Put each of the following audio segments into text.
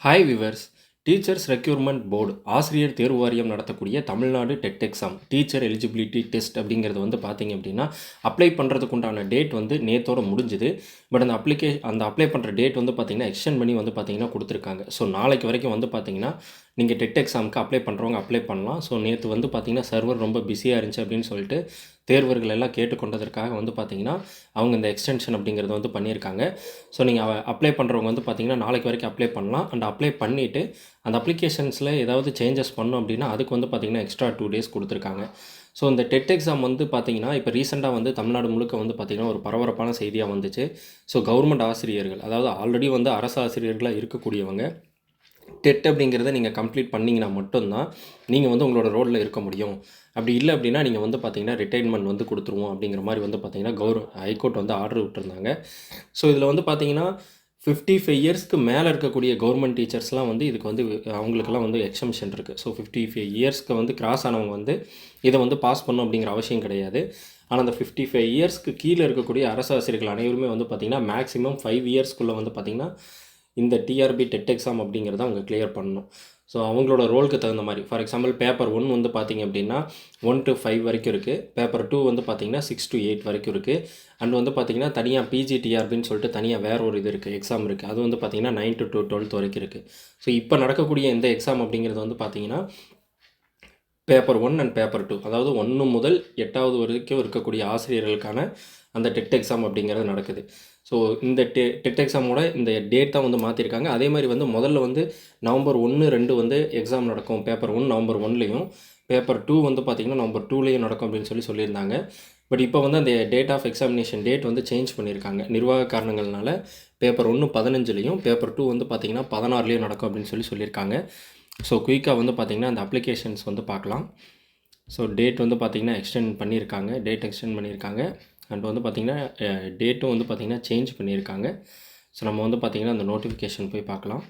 Hi viewers. Teachers requirement board ஆசிரியர் தேர்வு வாரியம் நடத்தக்கூடிய Tamil Nadu TET exam teacher eligibility test அப்படிங்கிறது வந்து பார்த்தீங்க அப்படின்னா அப்ளை பண்ணுறதுக்கு உண்டான டேட் வந்து நேத்தோட முடிஞ்சுது. பட் அந்த அப்ளை பண்ணுற டேட் வந்து பார்த்தீங்கன்னா எக்ஸ்டெண்ட் பண்ணி வந்து பார்த்தீங்கன்னா கொடுத்துருக்காங்க. ஸோ நாளைக்கு வரைக்கும் வந்து பார்த்தீங்கன்னா நீங்கள் டெட் எக்ஸாமுக்கு அப்ளை பண்ணுறவங்க அப்ளை பண்ணலாம். ஸோ நேற்று வந்து பார்த்தீங்கன்னா சர்வர் ரொம்ப பிஸியாக இருந்துச்சு அப்படின்னு சொல்லிட்டு தேர்வர்கள் எல்லாம் கேட்டுக்கொண்டதற்காக வந்து பார்த்தீங்கன்னா அவங்க இந்த எக்ஸ்டென்ஷன் அப்படிங்கிறது வந்து பண்ணியிருக்காங்க. ஸோ நீங்கள் அப்ளை பண்ணுறவங்க வந்து பார்த்தீங்கன்னா நாளைக்கு வரைக்கும் அப்ளை பண்ணலாம். அண்ட் அப்ளை பண்ணிவிட்டு அந்த அப்ளிகேஷன்ஸில் ஏதாவது சேஞ்சஸ் பண்ணோம் அப்படின்னா அதுக்கு வந்து பார்த்திங்கன்னா எக்ஸ்ட்ரா 2 days கொடுத்துருக்காங்க. ஸோ இந்த டெட் எக்ஸாம் வந்து பார்த்திங்கன்னா இப்போ ரீசெண்டாக வந்து தமிழ்நாடு முழுக்க வந்து பார்த்திங்கன்னா ஒரு பரபரப்பான செய்தியாக வந்துச்சு. ஸோ கவர்மெண்ட் ஆசிரியர்கள், அதாவது ஆல்ரெடி வந்து அரசு ஆசிரியர்களாக இருக்கக்கூடியவங்க டெட் அப்படிங்கிறத நீங்கள் கம்ப்ளீட் பண்ணிங்கன்னா மட்டும்தான் நீங்கள் வந்து உங்களோட ரோலில் இருக்க முடியும். அப்படி இல்லை அப்படின்னா நீங்கள் வந்து பார்த்தீங்கன்னா ரிட்டைர்மெண்ட் வந்து கொடுத்துருவோம் அப்படிங்கிற மாதிரி வந்து பார்த்தீங்கன்னா ஹைகோர்ட் வந்து ஆர்டர் விட்டுருந்தாங்க. ஸோ இதில் வந்து பார்த்தீங்கன்னா 55 இயர்ஸ்க்கு மேலே இருக்கக்கூடிய கவர்மெண்ட் டீச்சர்ஸ்லாம் வந்து இதுக்கு வந்து அவங்களுக்கெல்லாம் வந்து எக்ஸம்ஷன் இருக்குது. ஸோ 55 இயர்ஸ்க்கு வந்து கிராஸ் ஆனவங்க வந்து இதை வந்து பாஸ் பண்ணணும் அப்படிங்கிற அவசியம் கிடையாது. ஆனால் அந்த 55 இயர்ஸ்க்கு கீழே இருக்கக்கூடிய அரசு ஆசிரியர்கள் அனைவருமே வந்து பார்த்திங்கன்னா மேக்ஸிமம் 5 இயர்ஸ்க்குள்ளே வந்து பார்த்திங்கன்னா இந்த டிஆர்பி டெட் எக்ஸாம் அப்படிங்கிறத அவங்க கிளியர் பண்ணணும். ஸோ அவங்களோட ரோலுக்கு தகுந்த மாதிரி, ஃபார் எக்ஸாம்பிள் பேப்பர் 1 வந்து பார்த்திங்க அப்படின்னா 1 to 5 வரைக்கும் இருக்குது. பேப்பர் 2 வந்து பார்த்திங்கன்னா 6 to 8 வரைக்கும் இருக்குது. அண்ட் வந்து பார்த்திங்கன்னா தனியாக பிஜிடிஆர்பின்னு சொல்லிட்டு தனியாக வேறு ஒரு இது இருக்குது, எக்ஸாம் இருக்குது. அது வந்து பார்த்திங்கன்னா 9 to 12 வரைக்கும் இருக்குது. ஸோ இப்போ நடக்கக்கூடிய இந்த எக்ஸாம் அப்படிங்கிறது வந்து பார்த்திங்கன்னா பேப்பர் 1 அண்ட் பேப்பர் 2, அதாவது 1 முதல் 8வது வரைக்கும் இருக்கக்கூடிய ஆசிரியர்களுக்கான அந்த டெட் எக்ஸாம் அப்படிங்கிறது நடக்குது. ஸோ இந்த டெட் எக்ஸாமோட இந்த டேட் தான் வந்து மாற்றிருக்காங்க. அதே மாதிரி வந்து முதல்ல வந்து நவம்பர் 1, 2 வந்து எக்ஸாம் நடக்கும். பேப்பர் 1 நவம்பர் 1லேயும், பேப்பர் 2 வந்து பார்த்திங்கன்னா நவம்பர் 2லேயும் நடக்கும் அப்படின்னு சொல்லியிருந்தாங்க. பட் இப்போ வந்து அந்த டேட் ஆஃப் எக்ஸாமினேஷன் டேட் வந்து சேஞ்ச் பண்ணியிருக்காங்க. நிர்வாக காரணங்கள்னால பேப்பர் 1 15லேயும், பேப்பர் 2 வந்து பார்த்திங்கன்னா 16லேயும் நடக்கும் அப்படின்னு சொல்லியிருக்காங்க. ஸோ குயிக்காக வந்து பார்த்திங்கன்னா அந்த அப்ளிகேஷன்ஸ் வந்து பார்க்கலாம். ஸோ டேட் வந்து பார்த்திங்கன்னா எக்ஸ்டெண்ட் பண்ணியிருக்காங்க. அண்ட் வந்து பார்த்திங்கன்னா டேட்டும் வந்து பார்த்திங்கன்னா சேஞ்ச் பண்ணியிருக்காங்க. ஸோ நம்ம வந்து பார்த்திங்கன்னா அந்த நோட்டிஃபிகேஷன் போய் பார்க்கலாம்.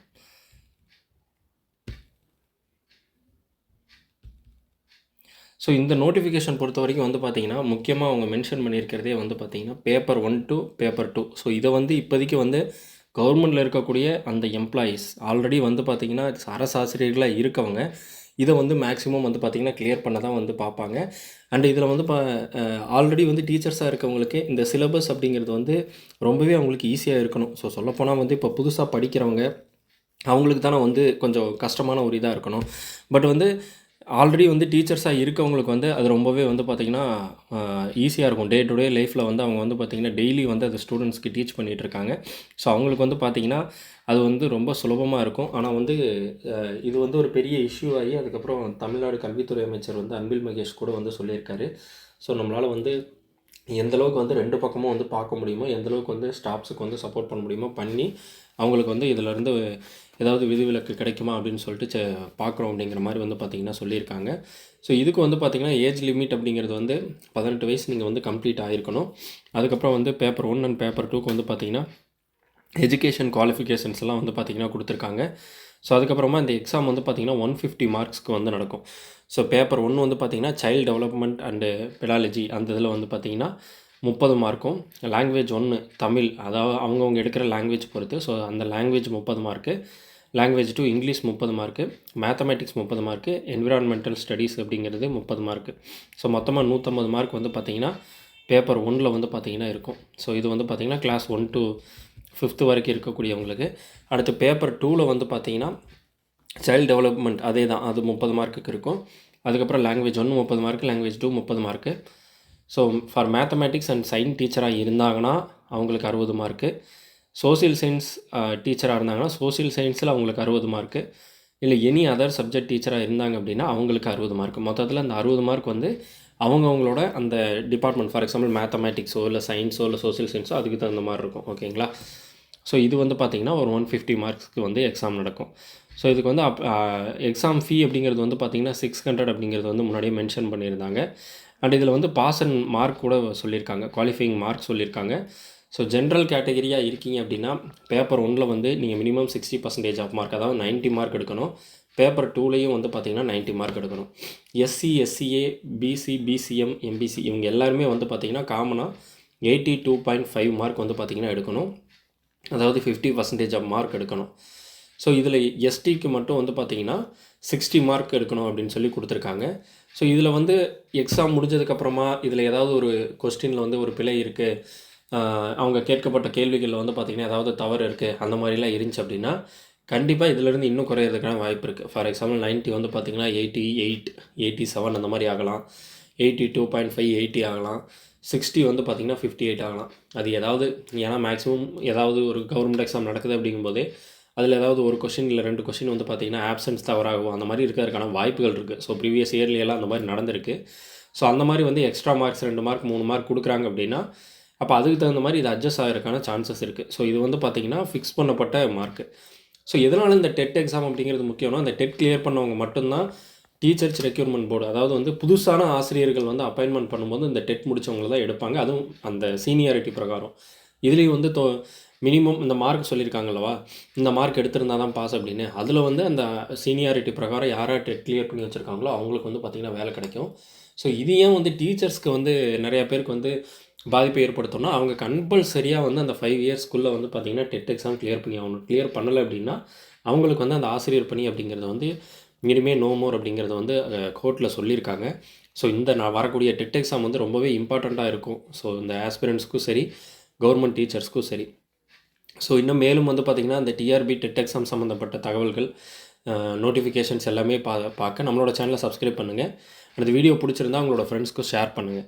ஸோ இந்த நோட்டிஃபிகேஷன் பொறுத்த வரைக்கும் வந்து பார்த்திங்கன்னா முக்கியமாக அவங்க மென்ஷன் பண்ணியிருக்கிறதே வந்து பார்த்திங்கன்னா பேப்பர் 1 to பேப்பர் 2. ஸோ இதை வந்து இப்போதைக்கு வந்து கவர்மெண்ட்டில் இருக்கக்கூடிய அந்த எம்ப்ளாயீஸ் ஆல்ரெடி வந்து பார்த்திங்கன்னா அரசு ஆசிரியர்களாக இருக்கவங்க இதை வந்து மேக்ஸிமம் வந்து பார்த்திங்கன்னா கிளியர் பண்ண தான் வந்து பார்ப்பாங்க. அண்ட் இதில் வந்து ஆல்ரெடி வந்து டீச்சர்ஸாக இருக்கவங்களுக்கு இந்த சிலபஸ் அப்படிங்கிறது வந்து ரொம்பவே அவங்களுக்கு ஈஸியாக இருக்கணும். ஸோ சொல்லப்போனால் வந்து இப்போ புதுசாக படிக்கிறவங்க அவங்களுக்கு தானே வந்து கொஞ்சம் கஷ்டமான ஒரு இதாக இருக்கணும். பட் வந்து ஆல்ரெடி வந்து டீச்சர்ஸாக இருக்கவங்களுக்கு வந்து அது ரொம்பவே வந்து பார்த்திங்கன்னா ஈஸியாக இருக்கும். டே டு டே லைஃப்பில் வந்து அவங்க வந்து பார்த்திங்கன்னா டெய்லி வந்து அது ஸ்டூடெண்ட்ஸ்க்கு டீச் பண்ணிகிட்ருக்காங்க. ஸோ அவங்களுக்கு வந்து பார்த்திங்கன்னா அது வந்து ரொம்ப சுலபமாக இருக்கும். ஆனால் வந்து இது வந்து ஒரு பெரிய இஷ்யூ ஆகி அதுக்கப்புறம் தமிழ்நாடு கல்வித்துறை அமைச்சர் வந்து அன்பில் மகேஷ் கூட வந்து சொல்லியிருக்காரு. ஸோ நம்மளால் வந்து எந்தளவுக்கு வந்து 2 பக்கமும் வந்து பார்க்க முடியுமோ, எந்தளவுக்கு வந்து ஸ்டாஃப்ஸுக்கு வந்து சப்போர்ட் பண்ண முடியுமோ பண்ணி அவங்களுக்கு வந்து இதிலேருந்து ஏதாவது விதிவிலக்கு கிடைக்குமா அப்படின்னு சொல்லிட்டு பார்க்குறோம் அப்படிங்கிற மாதிரி வந்து பார்த்திங்கன்னா சொல்லியிருக்காங்க. ஸோ இதுக்கு வந்து பார்த்திங்கன்னா ஏஜ் லிமிட் அப்படிங்கிறது வந்து 18 வயசு நீங்கள் வந்து கம்ப்ளீட் ஆகிருக்கணும். அதுக்கப்புறம் வந்து பேப்பர் 1 அண்ட் பேப்பர் 2க்கு வந்து பார்த்திங்கன்னா எஜுகேஷன் குவாலிஃபிகேஷன்ஸ்லாம் வந்து பார்த்திங்கன்னா கொடுத்துருக்காங்க. ஸோ அதுக்கப்புறமா இந்த எக்ஸாம் வந்து பார்த்திங்கன்னா 150 மார்க்ஸ்க்கு வந்து நடக்கும். ஸோ பேப்பர் 1 வந்து பார்த்திங்கன்னா சைல்டு டெவலப்மெண்ட் அண்டு பெடாலஜி அந்த இதில் வந்து பார்த்திங்கன்னா 30 மார்க்கும், லாங்குவேஜ் 1 தமிழ், அதாவது அவங்கவுங்க எடுக்கிற லாங்குவேஜ் பொறுத்து. ஸோ அந்த language 30 mark, language 2 English 30 mark, mathematics 30 mark, environmental studies அப்படிங்கிறது 30 மார்க்கு. ஸோ மொத்தமாக 150 மார்க் வந்து பார்த்திங்கன்னா பேப்பர் 1ல் வந்து பார்த்திங்கன்னா இருக்கும். ஸோ இது வந்து பார்த்திங்கன்னா கிளாஸ் 1 to 5th வரைக்கும் இருக்கக்கூடியவங்களுக்கு. அடுத்து பேப்பர் 2ல் வந்து பார்த்திங்கன்னா சைல்டு டெவலப்மெண்ட் அதே தான், அது 30 மார்க்குக்கு இருக்கும். அதுக்கப்புறம் language 1 30 mark, language 2 30 mark. So for mathematics and science டீச்சராக இருந்தாங்கன்னா அவங்களுக்கு 60 மார்க்கு. சோசியல் சயின்ஸ் டீச்சராக இருந்தாங்கன்னா சோசியல் சயின்ஸில் அவங்களுக்கு 60 மார்க்கு. இல்லை எனி அதர் சப்ஜெக்ட் டீச்சராக இருந்தாங்க அப்படின்னா அவங்களுக்கு 60 மார்க்கு. மொத்தத்தில் அந்த 60 மார்க் வந்து அவங்கவுங்களோட அந்த டிபார்ட்மெண்ட், ஃபார் எக்ஸாம்பிள் மேத்தமேட்டிக்ஸோ இல்லை சயின்ஸோ இல்லை சோசியல் சயின்ஸோ அதுக்கு தகுந்த மாதிரி இருக்கும். ஓகேங்களா? ஸோ இது வந்து பார்த்திங்கன்னா ஒரு 150 மார்க்ஸ்க்கு வந்து எக்ஸாம் நடக்கும். ஸோ இதுக்கு வந்து எக்ஸாம் ஃபீ அப்படிங்கிறது வந்து பார்த்திங்கன்னா 600 அப்படிங்கிறது வந்து முன்னாடியே மென்ஷன் பண்ணியிருந்தாங்க. அண்ட் இதில் வந்து பாஸ் அண்ட் மார்க் கூட சொல்லியிருக்காங்க, குவாலிஃபையிங் மார்க் சொல்லியிருக்காங்க. ஸோ ஜென்ரல் கேட்டகரியாக இருக்கீங்க அப்படின்னா பேப்பர் 1ல் வந்து நீங்கள் மினிமம் 60% ஆஃப் மார்க், அதாவது 90 மார்க் எடுக்கணும். பேப்பர் 2லேயும் வந்து பார்த்திங்கன்னா 90 மார்க் எடுக்கணும். SC, SCA, BC, BCM, MBC இவங்க எல்லாருமே வந்து பார்த்திங்கன்னா காமனாக 82.5 மார்க் வந்து பார்த்திங்கன்னா எடுக்கணும். அதாவது 50% ஆஃப் மார்க் எடுக்கணும். ஸோ இதில் எஸ்டிக்கு மட்டும் வந்து பார்த்திங்கன்னா 60 மார்க் எடுக்கணும் அப்படின்னு சொல்லி கொடுத்துருக்காங்க. ஸோ இதில் வந்து எக்ஸாம் முடிஞ்சதுக்கப்புறமா இதில் ஏதாவது ஒரு கொஸ்டினில் வந்து ஒரு பிழை இருக்குது, அவங்க கேட்கப்பட்ட கேள்விகளில் வந்து பார்த்திங்கன்னா ஏதாவது தவறு இருக்குது, அந்த மாதிரிலாம் இருந்துச்சு அப்படின்னா கண்டிப்பாக இதிலேருந்து இன்னும் குறையிறதுக்கான வாய்ப்பு இருக்குது. ஃபார் எக்ஸாம்பிள் 90 வந்து பார்த்திங்கன்னா 88, 87 அந்த மாதிரி ஆகலாம், 82.5 80 ஆகலாம், 60 வந்து பார்த்திங்கன்னா 58 ஆகலாம். அது ஏதாவது, ஏன்னா மேக்ஸிமம் ஏதாவது ஒரு கவர்மெண்ட் எக்ஸாம் நடக்குது அப்படிங்கும்போதே அதில் ஏதாவது ஒரு கொஷின் இல்லை 2 கொஷின் வந்து பார்த்திங்கன்னா ஆப்சன்ஸ் தவறாகும், அந்த மாதிரி இருக்கிறதுக்கான வாய்ப்புகள் இருக்குது. ஸோ ப்ரீவியஸ் இயர்லியெல்லாம் அந்த மாதிரி நடந்திருக்கு. ஸோ அந்த மாதிரி வந்து எக்ஸ்ட்ரா மார்க்ஸ் 2 மார்க் 3 மார்க் கொடுக்குறாங்க அப்படின்னா அப்போ அதுக்கு தகுந்த மாதிரி இது அட்ஜஸ்ட் ஆகிறதுக்கான சான்சஸ் இருக்குது. ஸோ இது வந்து பார்த்திங்கன்னா ஃபிக்ஸ் பண்ணப்பட்ட மார்க்கு. ஸோ எதனால் இந்த டெட் எக்ஸாம் அப்படிங்கிறது முக்கியம்னா, அந்த டெட் கிளியர் பண்ணவங்க மட்டும்தான் டீச்சர்ஸ் ரெக்யூர்மெண்ட் போர்டு, அதாவது வந்து புதுசான ஆசிரியர்கள் வந்து அப்பாயின்மெண்ட் பண்ணும்போது இந்த டெட் முடித்தவங்களை தான் எடுப்பாங்க. அதுவும் அந்த சீனியாரிட்டி பிரகாரம். இதுலேயும் வந்து மினிமம் இந்த மார்க் சொல்லியிருக்காங்களவா, இந்த மார்க் எடுத்திருந்தால் தான் பாஸ் அப்படின்னு. அதில் வந்து அந்த சீனியாரிட்டி பிரகாரம் யாராக டெட் கிளியர் பண்ணி வச்சுருக்காங்களோ அவங்களுக்கு வந்து பார்த்திங்கன்னா வேலை கிடைக்கும். ஸோ இது ஏன் வந்து டீச்சர்ஸ்க்கு வந்து நிறையா பேருக்கு வந்து பாதிப்பை ஏற்படுத்தணும்னா, அவங்க கம்பல்சரியாக வந்து அந்த 5 இயர்ஸ்க்குள்ளே வந்து பார்த்திங்கன்னா டெட் எக்ஸாம் கிளியர் பண்ணி ஆகணும். கிளியர் பண்ணலை அப்படின்னா அவங்களுக்கு வந்து அந்த ஆசிரியர் பணி அப்படிங்கிறது வந்து இனிமேல் நோ மோர் அப்படிங்கிறத வந்து கோர்ட்டில் சொல்லியிருக்காங்க. ஸோ இந்த நான் வரக்கூடிய டெட் எக்ஸாம் வந்து ரொம்பவே இம்பார்ட்டண்ட்டாக இருக்கும். ஸோ இந்த ஆஸ்பிரண்ட்ஸ்க்கும் சரி, கவர்மெண்ட் டீச்சர்ஸ்க்கும் சரி. ஸோ இன்னும் மேலும் வந்து பார்த்திங்கன்னா இந்த டிஆர்பி டெட் எக்ஸாம் சம்மந்தப்பட்ட தகவல்கள், நோட்டிஃபிகேஷன்ஸ் எல்லாமே பார்க்க நம்மளோட சேனலை சப்ஸ்கிரைப் பண்ணுங்கள். அந்த வீடியோ பிடிச்சிருந்தா உங்களோட ஃப்ரெண்ட்ஸ்க்கும் ஷேர் பண்ணுங்கள்.